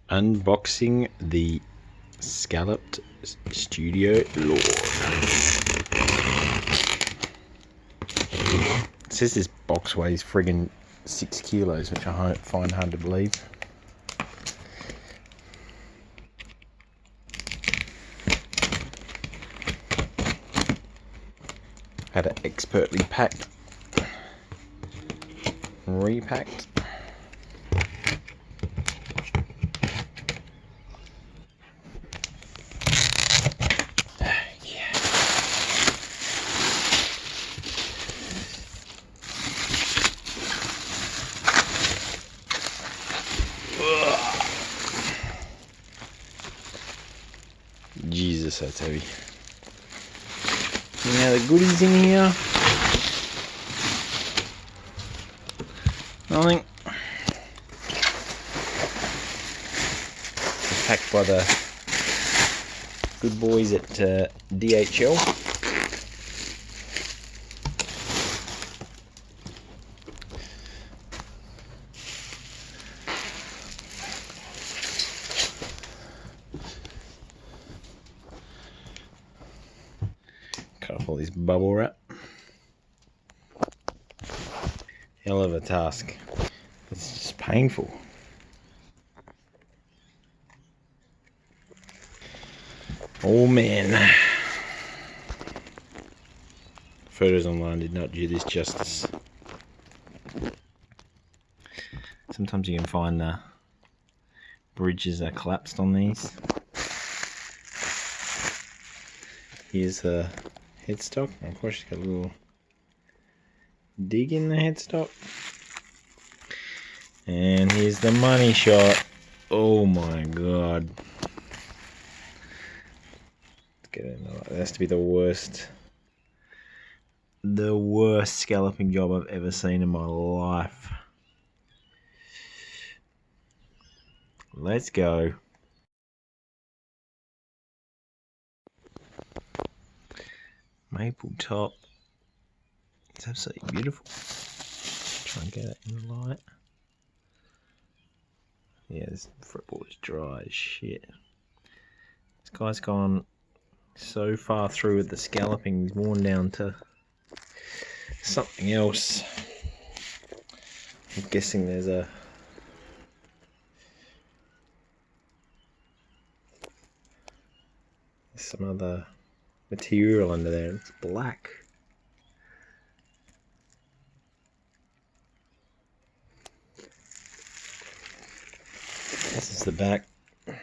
Unboxing the Scalloped Studio Lord. It says this box weighs friggin' 6 kilos, which I find hard to believe. Had it expertly packed, repacked. Jesus, that's heavy. Now the goodies in here. Nothing. It's packed by the good boys at DHL. Cut off all this bubble wrap. Hell of a task. It's just painful. Oh man. Photos online did not do this justice. Sometimes you can find the bridges are collapsed on these. Here's the headstock. Of course, it's got a little dig in the headstock. And here's the money shot. Oh my god. Let's get into that. That has to be the worst scalloping job I've ever seen in my life. Let's go. Maple top. It's absolutely beautiful. Try and get it in the light. Yeah, this fretboard is dry as shit. This guy's gone so far through with the scalloping, he's worn down to something else. I'm guessing there's some other material under there. It's black. This is the back. The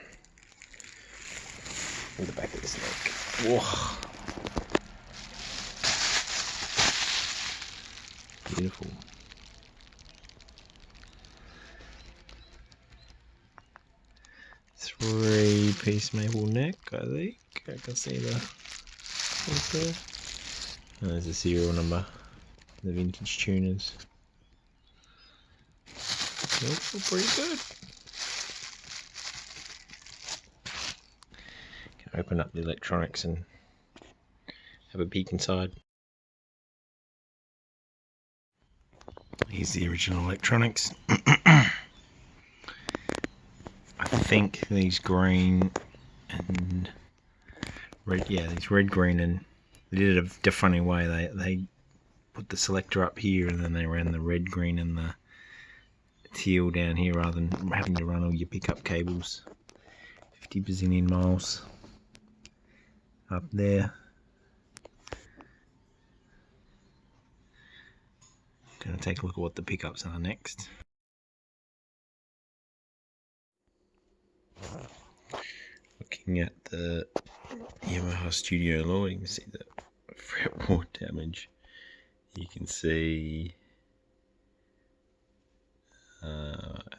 back of this neck. Whoa. Beautiful. Three-piece maple neck, I think. I can see the there. And there's the serial number. The vintage tuners. They all feel pretty good. Can open up the electronics and have a peek inside. Here's the original electronics. I think these green and red, yeah, these red, green, and they did it a funny way. They put the selector up here and then they ran the red, green, and the teal down here rather than having to run all your pickup cables 50 bazillion miles up there. Gonna take a look at what the pickups are next. Looking at the Yamaha Studio Lord, you can see the fretboard damage. You can see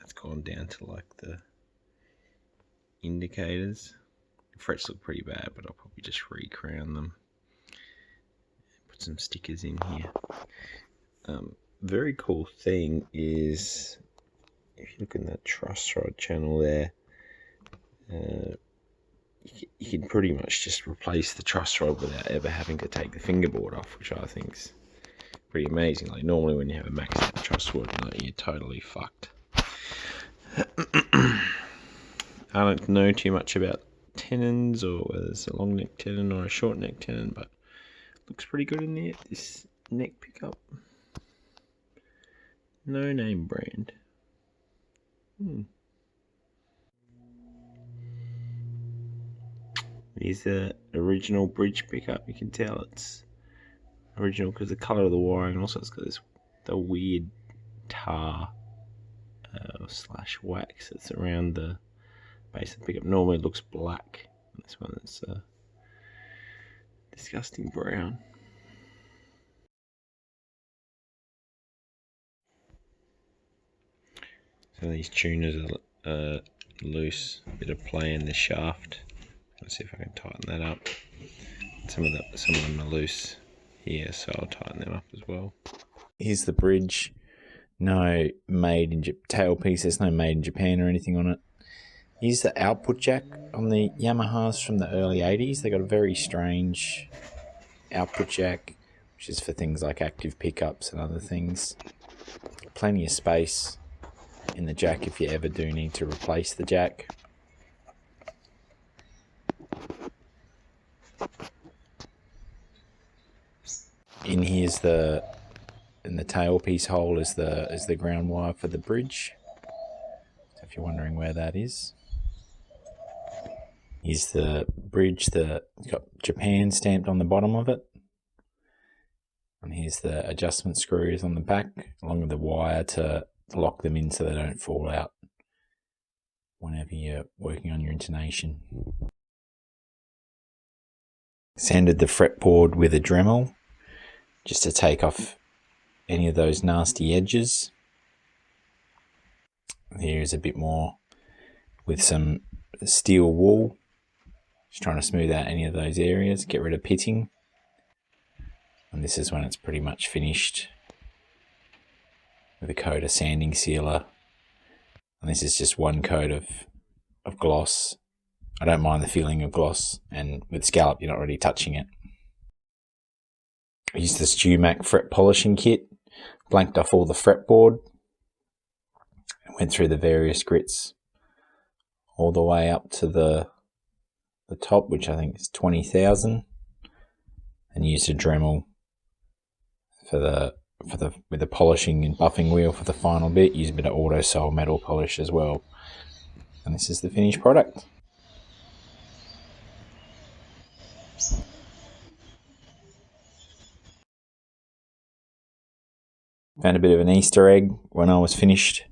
it's gone down to like the indicators. The frets look pretty bad, but I'll probably just re-crown them. Put some stickers in here. Very cool thing is, if you look in that truss rod channel there, you can pretty much just replace the truss rod without ever having to take the fingerboard off, which I think's pretty amazing. Like normally when you have a maxed out truss rod, like, you're totally fucked. I don't know too much about tenons or whether it's a long neck tenon or a short neck tenon, but it looks pretty good in there. This neck pickup, no name brand. Here's the original bridge pickup. You can tell it's original because the colour of the wiring, and also it's got this the weird tar slash wax that's around the base of the pickup. Normally it looks black. This one is disgusting brown. So these tuners are loose, a bit of play in the shaft. Let's see if I can tighten that up. Some of them are loose here, so I'll tighten them up as well. Here's the bridge. No made in tailpiece. There's no made in Japan or anything on it. Here's the output jack on the Yamahas from the early 80s. They got a very strange output jack, which is for things like active pickups and other things. Plenty of space in the jack if you ever do need to replace the jack. In here's the tailpiece hole is the ground wire for the bridge. So if you're wondering where that is. Here's the bridge, it's got Japan stamped on the bottom of it. And here's the adjustment screws on the back, along with the wire to lock them in so they don't fall out whenever you're working on your intonation. Sanded the fretboard with a Dremel just to take off any of those nasty edges. Here's a bit more with some steel wool, just trying to smooth out any of those areas, get rid of pitting. And this is when it's pretty much finished with a coat of sanding sealer. And this is just one coat of gloss. I don't mind the feeling of gloss, and with Scalloped you're not really touching it. I used the StewMac fret polishing kit, blanked off all the fretboard, and went through the various grits all the way up to the top, which I think is 20,000, and used a Dremel with the polishing and buffing wheel for the final bit. Use a bit of auto sol metal polish as well, and this is the finished product. Found a bit of an Easter egg when I was finished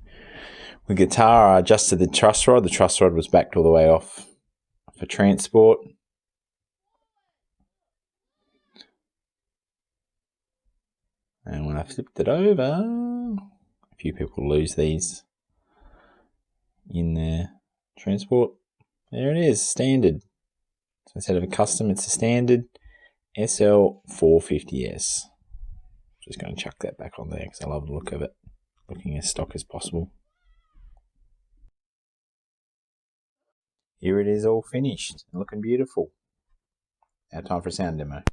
with guitar. I adjusted the truss rod. The truss rod was backed all the way off for transport. And when I flipped it over, a few people lose these in their transport. There it is, standard. So instead of a custom, it's a standard SL450s. Just going to chuck that back on there because I love the look of it, looking as stock as possible. Here it is, all finished, looking beautiful. Now time for a sound demo.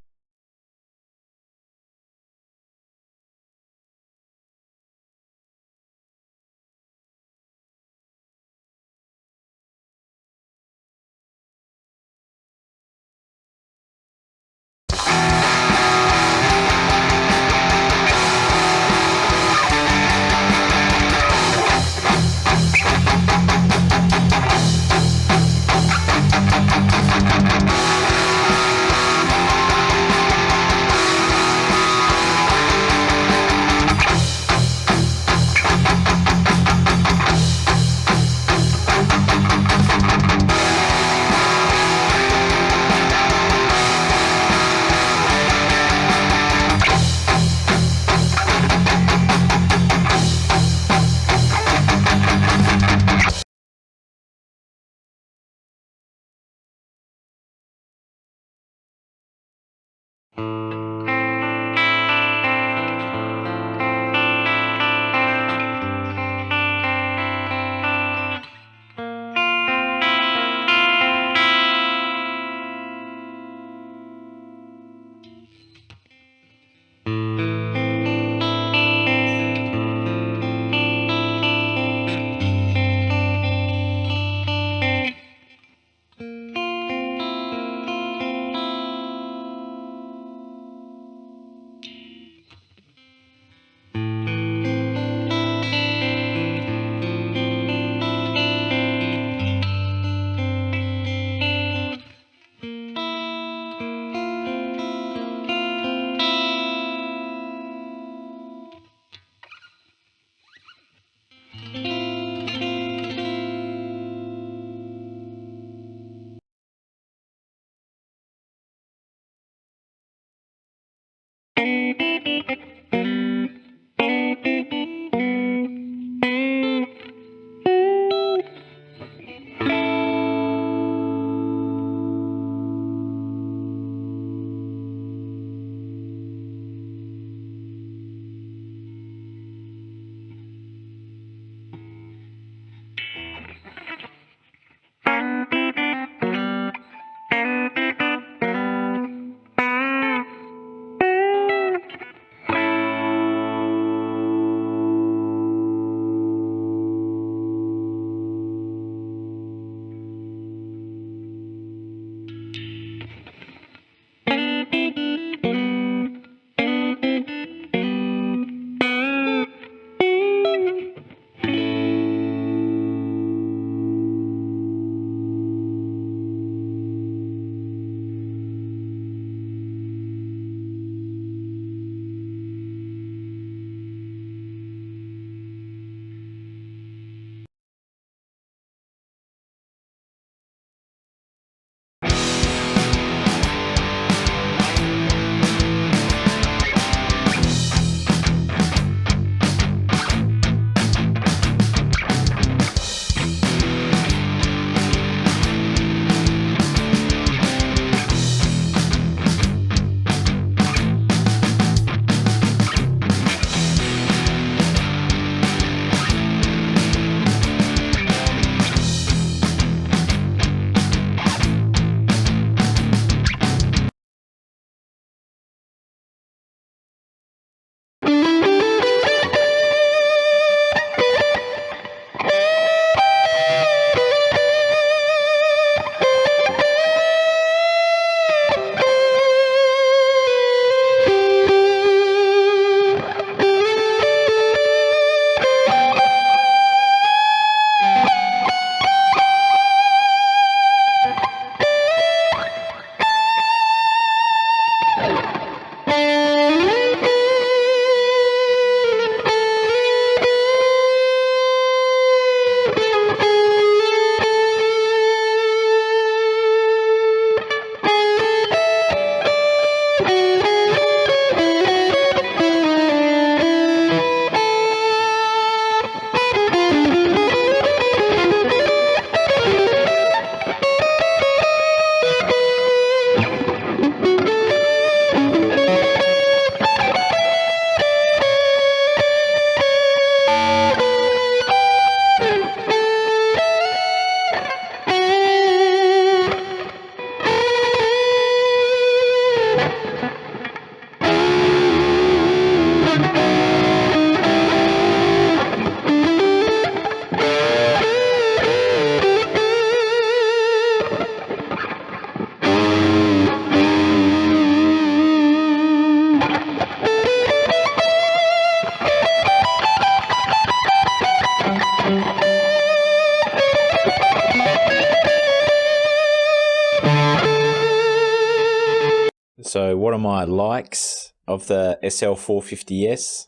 So what are my likes of the SL450s?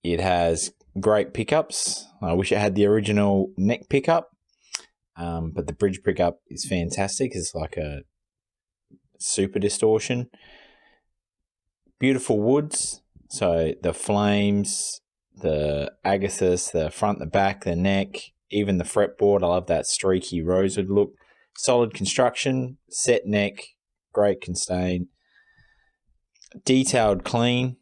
It has great pickups. I wish it had the original neck pickup, but the bridge pickup is fantastic. It's like a super distortion. Beautiful woods. So the flames, the agathis, the front, the back, the neck, even the fretboard. I love that streaky rosewood look. Solid construction, set neck, great sustain. Detailed clean,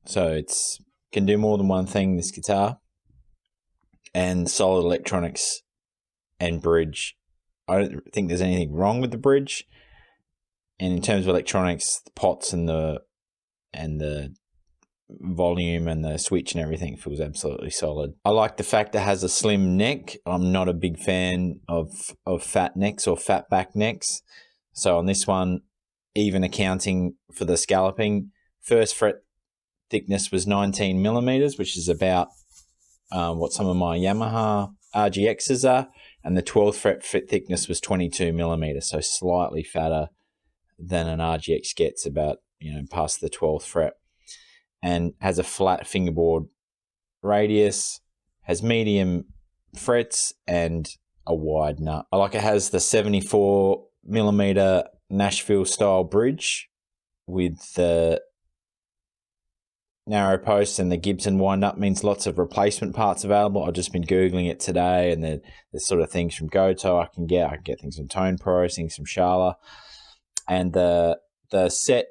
so it's can do more than one thing, this guitar. And solid electronics and bridge. I don't think there's anything wrong with the bridge. And in terms of electronics, the pots and the volume and the switch and everything feels absolutely solid. I like the fact that it has a slim neck. I'm not a big fan of fat necks or fat back necks. So on this one, even accounting for the scalloping, first fret thickness was 19 millimeters, which is about what some of my Yamaha RGXs are, and the 12th fret thickness was 22 millimeters, so slightly fatter than an RGX gets, about past the 12th fret, and has a flat fingerboard radius, has medium frets and a wide nut. I like it has the 74mm Nashville style bridge with the narrow posts, and the Gibson wind up means lots of replacement parts available. I've just been Googling it today, and there's sort of things from Goto I can get. I can get things from Tone Pro, things from Shala. And the set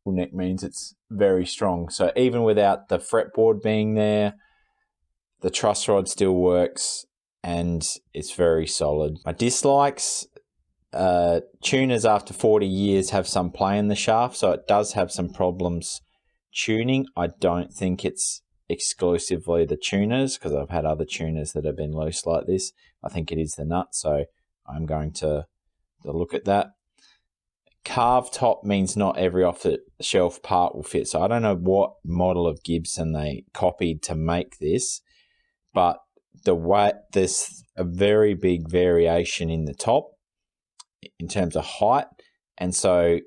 neck means it's very strong. So even without the fretboard being there, the truss rod still works and it's very solid. My dislikes, tuners after 40 years have some play in the shaft, so it does have some problems tuning. I don't think it's exclusively the tuners, because I've had other tuners that have been loose like this. I think it is the nut, so I'm going to look at that. Carved top means not every off-the-shelf part will fit. So I don't know what model of Gibson they copied to make this, but there's a very big variation in the top in terms of height, and also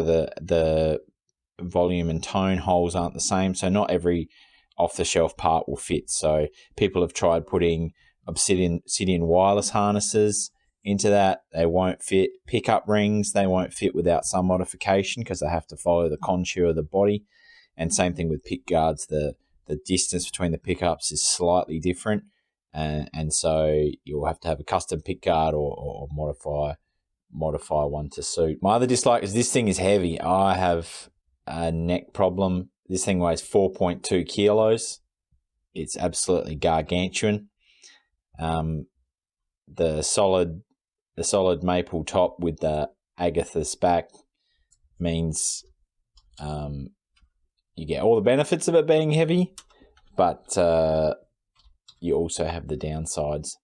the volume and tone holes aren't the same. So not every off-the-shelf part will fit. So people have tried putting obsidian wireless harnesses into that. They won't fit. Pickup rings, they won't fit without some modification because they have to follow the contour of the body. And same thing with pick guards. The distance between the pickups is slightly different, and so you'll have to have a custom pick guard or modify one to suit. My other dislike is this thing is heavy. I have a neck problem. This thing weighs 4.2 kilos. It's absolutely gargantuan. The solid maple top with the agathis back means you get all the benefits of it being heavy, but you also have the downsides.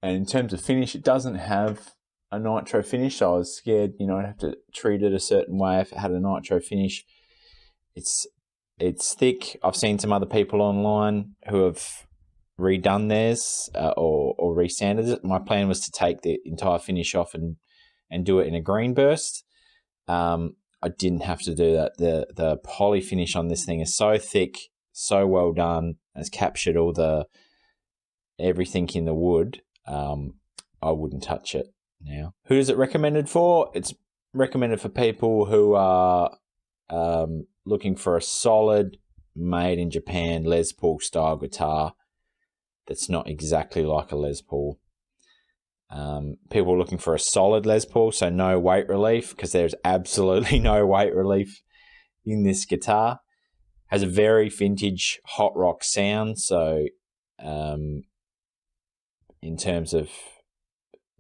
And in terms of finish, it doesn't have a nitro finish. So I was scared, I'd have to treat it a certain way if it had a nitro finish. It's thick. I've seen some other people online who have redone theirs or resanded it. My plan was to take the entire finish off and do it in a green burst. I didn't have to do that. The poly finish on this thing is so thick, so well done, has captured all everything in the wood. I wouldn't touch it now. Who is it recommended for? It's recommended for people who are looking for a solid, made in Japan Les Paul style guitar that's not exactly like a Les Paul. People looking for a solid Les Paul, so no weight relief, because there's absolutely no weight relief in this guitar. Has a very vintage hot rock sound, so in terms of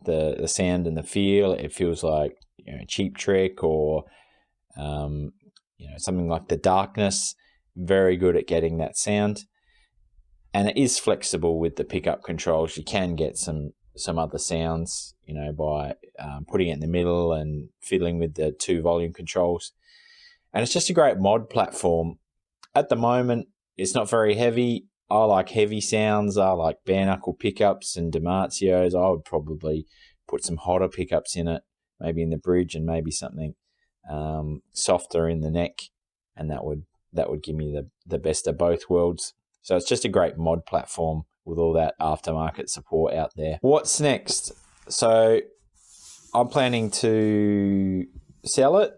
the sound and the feel, it feels like Cheap Trick or something like the Darkness. Very good at getting that sound, and it is flexible with the pickup controls. You can get some other sounds, by putting it in the middle and fiddling with the 2 volume controls. And it's just a great mod platform. At the moment, it's not very heavy. I like heavy sounds. I like bare knuckle pickups and Damazios. I would probably put some hotter pickups in it, maybe in the bridge and maybe something softer in the neck, and that would give me the best of both worlds. So it's just a great mod platform with all that aftermarket support out there. What's next? So I'm planning to sell it.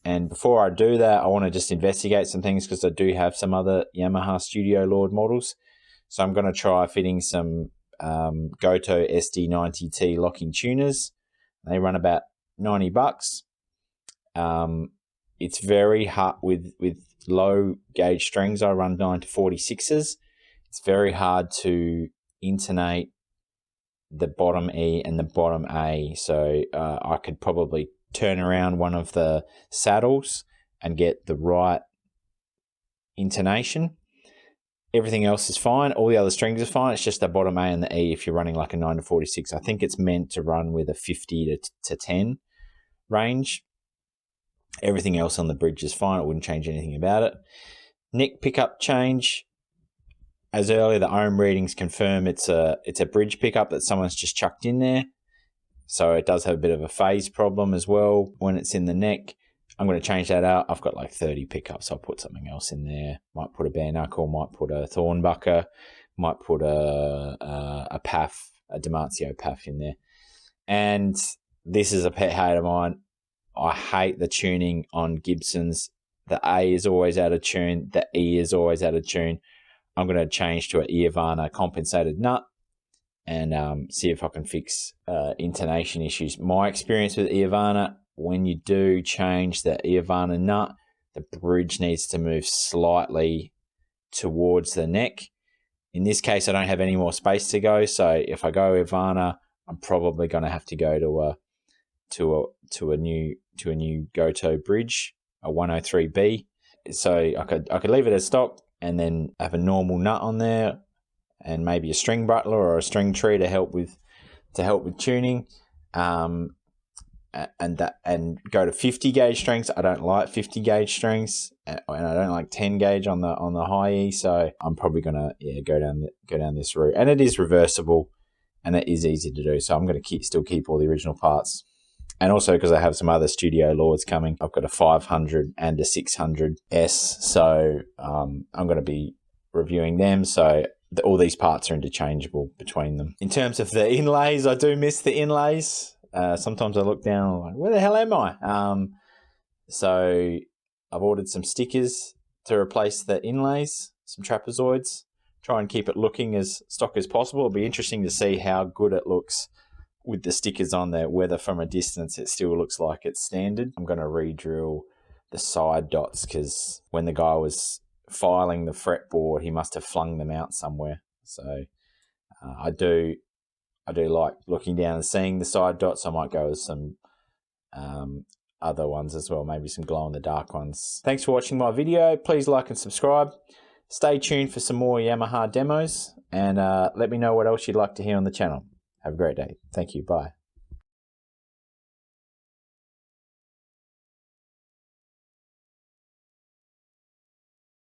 And before I do that, I want to just investigate some things, because I do have some other Yamaha Studio Lord models. So I'm going to try fitting some Goto SD90T locking tuners. They run about $90. It's very hard with low gauge strings. I run 9 to 46s. It's very hard to intonate the bottom E and the bottom A. So I could probably turn around one of the saddles and get the right intonation. Everything else is fine. All the other strings are fine. It's just the bottom A and the E if you're running like a 9 to 46. I think it's meant to run with a 50 to 10 range. Everything else on the bridge is fine. I wouldn't change anything about it. Neck pickup change. As earlier, the ohm readings confirm it's a bridge pickup that someone's just chucked in there. So it does have a bit of a phase problem as well when it's in the neck. I'm going to change that out. I've got like 30 pickups. I'll put something else in there. Might put a bare knuckle, might put a thornbucker, might put a PAF, a Damasio PAF in there. And this is a pet hate of mine. I hate the tuning on Gibsons. The A is always out of tune. The E is always out of tune. I'm going to change to an Iavana compensated nut and see if I can fix intonation issues. My experience with Iavana, when you do change the Iavana nut, the bridge needs to move slightly towards the neck. In this case, I don't have any more space to go, so if I go Iavana, I'm probably going to have to go to a new Goto bridge, a 103B. So I could leave it as stock and then have a normal nut on there, and maybe a string butler or a string tree to help with tuning, and go to 50 gauge strings. I don't like 50 gauge strings, and I don't like 10 gauge on the high E. So I'm probably gonna go down this route, and it is reversible, and it is easy to do. So I'm gonna still keep all the original parts, and also because I have some other Studio Lords coming. I've got a 500 and a 600S, so I'm gonna be reviewing them. So all these parts are interchangeable between them. In terms of the inlays, I do miss the inlays. Sometimes I look down and I'm like, where the hell am I? So I've ordered some stickers to replace the inlays, some trapezoids, try and keep it looking as stock as possible. It'll be interesting to see how good it looks with the stickers on there, whether from a distance it still looks like it's standard. I'm going to re-drill the side dots because when the guy was filing the fretboard, he must have flung them out somewhere. So I do like looking down and seeing the side dots. I might go with some other ones as well, maybe some glow-in-the-dark ones. Thanks for watching my video. Please like and subscribe. Stay tuned for some more Yamaha demos, and let me know what else you'd like to hear on the channel. Have a great day. Thank you. Bye.